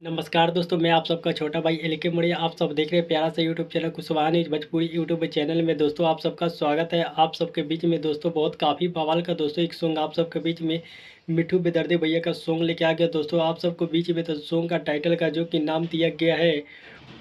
नमस्कार दोस्तों, मैं आप सबका छोटा भाई एलके मौर्य। आप सब देख रहे हैं प्यारा सा YouTube channel Kushwaha news Bhojpuri YouTube channel में। दोस्तों आप सबका स्वागत है। आप सबके बीच में दोस्तों बहुत काफ़ी बवाल का दोस्तों एक सॉन्ग आप सबके बीच में मिट्ठू बेदर्दी भैया का सॉन्ग लेके आ गया। दोस्तों आप सबको बीच में तो सॉन्ग का टाइटल का जो कि नाम दिया गया है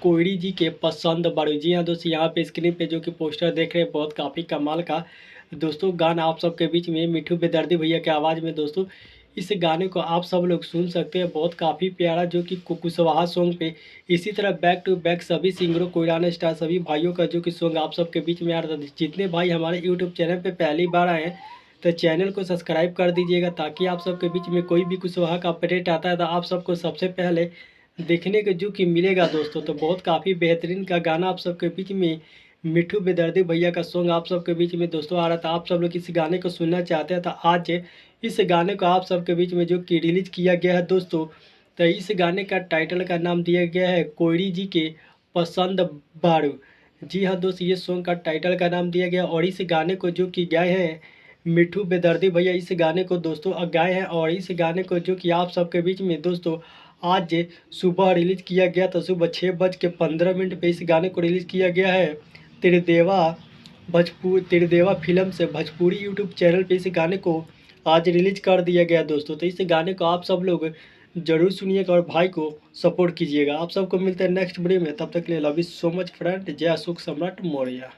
कोयरी जी के पसंद बड़ू। जी हाँ दोस्तों, यहाँ पे स्क्रीन पे जो कि पोस्टर देख रहे हैं बहुत काफ़ी कमाल का दोस्तों गाना आप सबके बीच में मिट्ठू बेदर्दी भैया की आवाज़ में। दोस्तों इस गाने को आप सब लोग सुन सकते हैं, बहुत काफ़ी प्यारा जो कि कुशवाहा सॉन्ग पे। इसी तरह बैक टू बैक सभी सिंगरों कोयराना स्टार सभी भाइयों का जो कि सॉन्ग आप सबके बीच में आ रहा था। जितने भाई हमारे यूट्यूब चैनल पे पहली बार आए हैं तो चैनल को सब्सक्राइब कर दीजिएगा, ताकि आप सबके बीच में कोई भी कुशवाहा का अपडेट आता है तो आप सबको सबसे पहले देखने को जो कि मिलेगा। दोस्तों तो बहुत काफ़ी बेहतरीन का गाना आप सबके बीच में मिट्ठू बेदर्दी भैया का सॉन्ग आप सबके बीच में दोस्तों आ रहा था। आप सब लोग इस गाने को सुनना चाहते हैं तो आज इस गाने को आप सबके बीच में जो कि रिलीज़ किया गया है दोस्तों। तो इस गाने का टाइटल का नाम दिया गया है कोयरी जी के पसंद बारू। जी हाँ दोस्तों, ये सॉन्ग का टाइटल का नाम दिया गया और इस गाने को जो कि गाए हैं मिट्ठू बेदर्दी भैया। इस गाने को दोस्तों गाए हैं और इस गाने को जो कि आप सबके बीच में दोस्तों आज सुबह रिलीज़ किया गया था। सुबह 6:15 पे इस गाने को रिलीज़ किया गया है त्रिदेवा फिल्म से भोजपुरी यूट्यूब चैनल पे इस गाने को आज रिलीज़ कर दिया गया दोस्तों। तो इस गाने को आप सब लोग ज़रूर सुनिएगा और भाई को सपोर्ट कीजिएगा। आप सबको मिलते हैं नेक्स्ट वीडियो में, तब तक के लिए love you so much friend. जय अशोक सम्राट मौर्य।